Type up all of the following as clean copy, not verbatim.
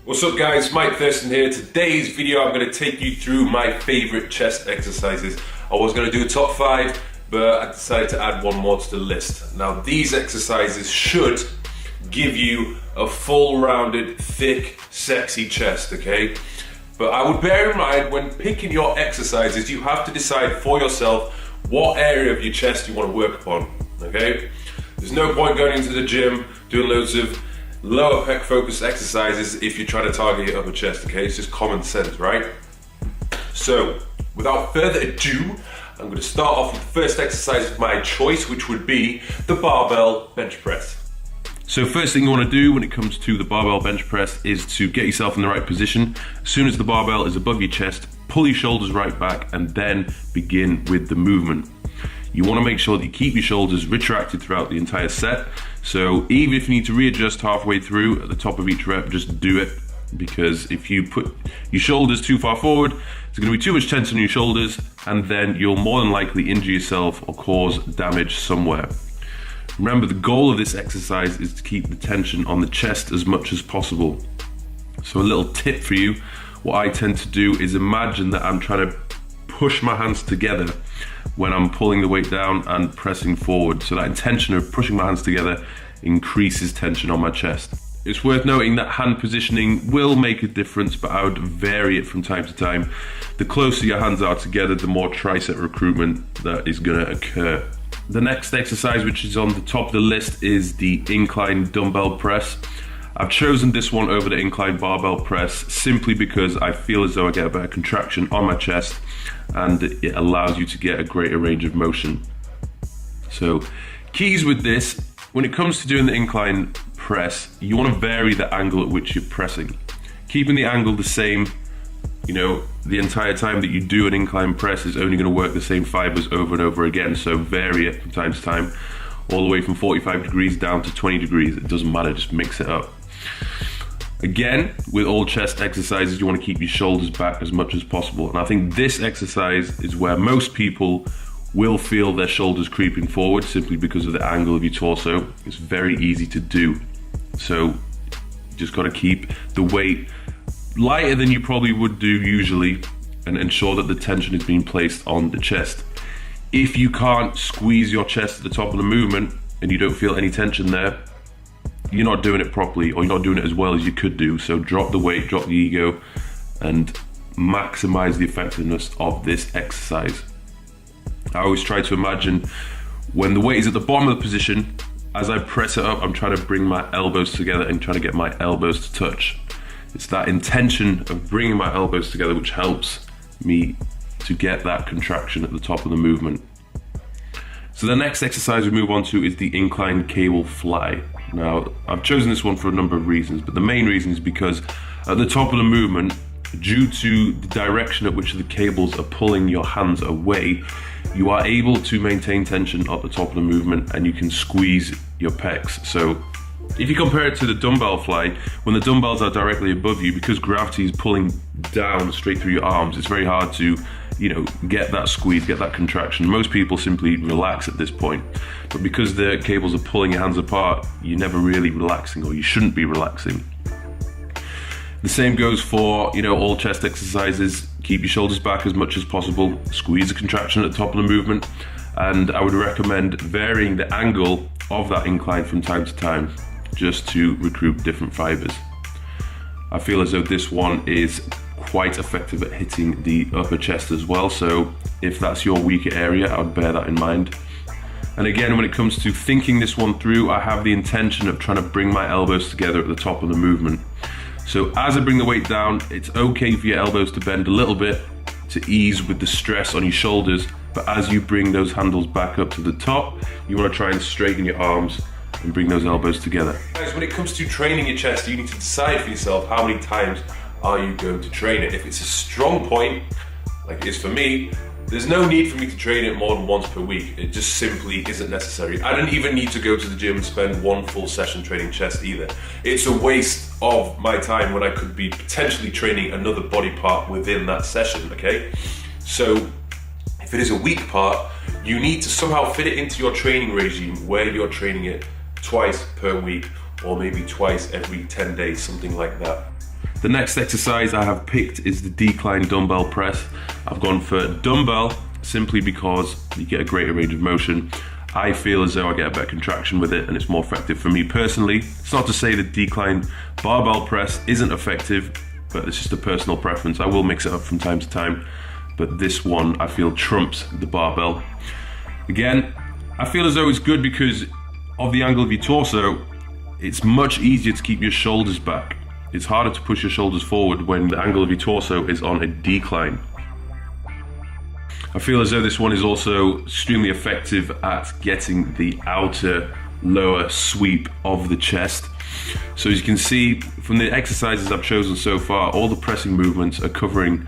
What's up guys, Mike Thurston here. Today's video I'm going to take you through my favourite chest exercises. I was going to do a top 5, but I decided to add one more to the list. Now these exercises should give you a full rounded, thick, sexy chest, okay? But I would bear in mind when picking your exercises, you have to decide for yourself what area of your chest you want to work upon, okay? There's no point going into the gym doing loads of lower pec focused exercises if you're trying to target your upper chest, okay? It's just common sense, right? So, without further ado, I'm going to start off with the first exercise of my choice, which would be the barbell bench press. So first thing you want to do when it comes to the barbell bench press is to get yourself in the right position. As soon as the barbell is above your chest, pull your shoulders right back and then begin with the movement. You want to make sure that you keep your shoulders retracted throughout the entire set. So even if you need to readjust halfway through at the top of each rep, just do it, because if you put your shoulders too far forward, there's going to be too much tension on your shoulders and then you'll more than likely injure yourself or cause damage somewhere. Remember, the goal of this exercise is to keep the tension on the chest as much as possible. So a little tip for you, what I tend to do is imagine that I'm trying to push my hands together when I'm pulling the weight down and pressing forward. So that intention of pushing my hands together increases tension on my chest. It's worth noting that hand positioning will make a difference, but I would vary it from time to time. The closer your hands are together, the more tricep recruitment that is going to occur. The next exercise, which is on the top of the list, is the incline dumbbell press. I've chosen this one over the incline barbell press simply because I feel as though I get a better contraction on my chest and it allows you to get a greater range of motion. So keys with this, when it comes to doing the incline press, you want to vary the angle at which you're pressing. Keeping the angle the same, the entire time that you do an incline press is only going to work the same fibers over and over again. So vary it from time to time, all the way from 45 degrees down to 20 degrees. It doesn't matter, just mix it up. Again, with all chest exercises, you want to keep your shoulders back as much as possible. And I think this exercise is where most people will feel their shoulders creeping forward simply because of the angle of your torso. It's very easy to do. So you just got to keep the weight lighter than you probably would do usually and ensure that the tension is being placed on the chest. If you can't squeeze your chest at the top of the movement and you don't feel any tension there, you're not doing it properly, or you're not doing it as well as you could do. So drop the weight, drop the ego, and maximize the effectiveness of this exercise. I always try to imagine when the weight is at the bottom of the position, as I press it up, I'm trying to bring my elbows together and trying to get my elbows to touch. It's that intention of bringing my elbows together which helps me to get that contraction at the top of the movement. So the next exercise we move on to is the incline cable fly. Now, I've chosen this one for a number of reasons, but the main reason is because at the top of the movement, due to the direction at which the cables are pulling your hands away, you are able to maintain tension at the top of the movement and you can squeeze your pecs. So if you compare it to the dumbbell fly, when the dumbbells are directly above you, because gravity is pulling down straight through your arms, it's very hard to get that squeeze, get that contraction. Most people simply relax at this point, but because the cables are pulling your hands apart, you're never really relaxing, or you shouldn't be relaxing. The same goes for all chest exercises. Keep your shoulders back as much as possible, squeeze the contraction at the top of the movement, and I would recommend varying the angle of that incline from time to time just to recruit different fibers. I feel as though this one is quite effective at hitting the upper chest as well, so if that's your weaker area, I would bear that in mind. And again, when it comes to thinking this one through, I have the intention of trying to bring my elbows together at the top of the movement. So as I bring the weight down, it's okay for your elbows to bend a little bit to ease with the stress on your shoulders, but as you bring those handles back up to the top, you want to try and straighten your arms and bring those elbows together. Guys, when it comes to training your chest, you need to decide for yourself how many times are you going to train it. If it's a strong point, like it is for me, there's no need for me to train it more than once per week. It just simply isn't necessary. I don't even need to go to the gym and spend one full session training chest either. It's a waste of my time when I could be potentially training another body part within that session, okay? So if it is a weak part, you need to somehow fit it into your training regime where you're training it twice per week or maybe twice every 10 days, something like that. The next exercise I have picked is the decline dumbbell press. I've gone for dumbbell simply because you get a greater range of motion. I feel as though I get a better contraction with it and it's more effective for me personally. It's not to say the decline barbell press isn't effective, but it's just a personal preference. I will mix it up from time to time, but this one I feel trumps the barbell. Again, I feel as though it's good because of the angle of your torso. It's much easier to keep your shoulders back. It's harder to push your shoulders forward when the angle of your torso is on a decline. I feel as though this one is also extremely effective at getting the outer lower sweep of the chest. So as you can see from the exercises I've chosen so far, all the pressing movements are covering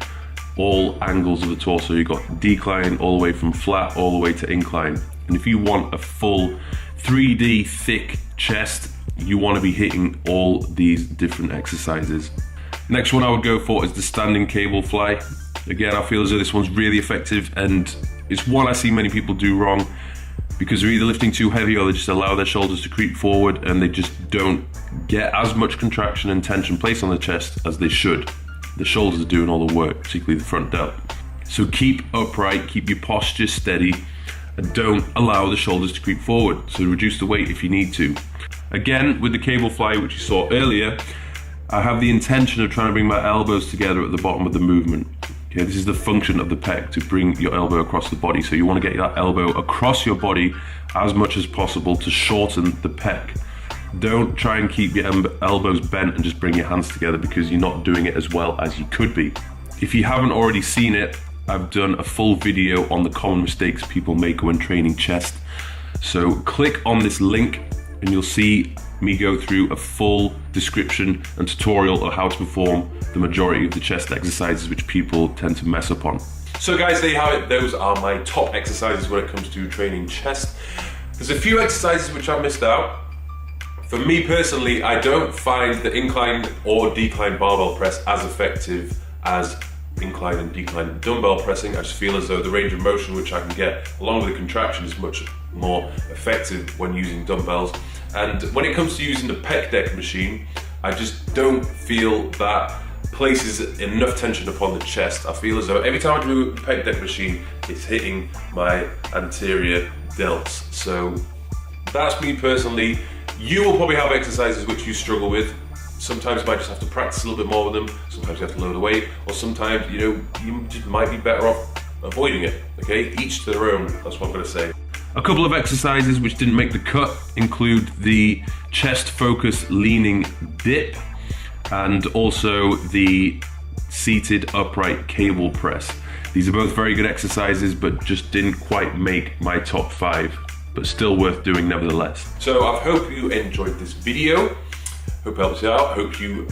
all angles of the torso. You've got decline all the way from flat all the way to incline. And if you want a full 3D thick chest, you want to be hitting all these different exercises. Next one I would go for is the standing cable fly. Again, I feel as though this one's really effective, and it's one I see many people do wrong because they're either lifting too heavy or they just allow their shoulders to creep forward and they just don't get as much contraction and tension placed on the chest as they should. The shoulders are doing all the work, particularly the front delt. So keep upright, keep your posture steady, and don't allow the shoulders to creep forward. So reduce the weight if you need to. Again, with the cable fly, which you saw earlier, I have the intention of trying to bring my elbows together at the bottom of the movement. Okay, this is the function of the pec, to bring your elbow across the body. So you want to get that elbow across your body as much as possible to shorten the pec. Don't try and keep your elbows bent and just bring your hands together because you're not doing it as well as you could be. If you haven't already seen it, I've done a full video on the common mistakes people make when training chest. So click on this link and you'll see me go through a full description and tutorial of how to perform the majority of the chest exercises which people tend to mess up on. So guys, there you have it. Those are my top exercises when it comes to training chest. There's a few exercises which I missed out. For me personally, I don't find the incline or decline barbell press as effective as incline and decline dumbbell pressing. I just feel as though the range of motion which I can get along with the contraction is much more effective when using dumbbells. And when it comes to using the pec deck machine, I just don't feel that places enough tension upon the chest. I feel as though every time I do a pec deck machine, it's hitting my anterior delts. So that's me personally. You will probably have exercises which you struggle with. Sometimes you might just have to practice a little bit more with them. Sometimes you have to lower the weight, or sometimes, you know, you just might be better off avoiding it. Okay, each to their own. That's what I'm going to say. A couple of exercises which didn't make the cut include the chest focus leaning dip and also the seated upright cable press. These are both very good exercises, but just didn't quite make my top 5, but still worth doing nevertheless. So I hope you enjoyed this video. Hope it helps you out. Hope you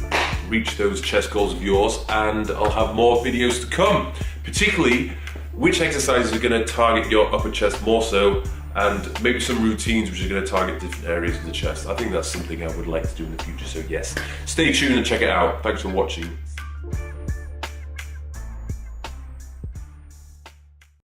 reach those chest goals of yours, and I'll have more videos to come, particularly which exercises are going to target your upper chest more so, and maybe some routines which are going to target different areas of the chest. I think that's something I would like to do in the future, so yes, stay tuned and check it out. Thanks for watching.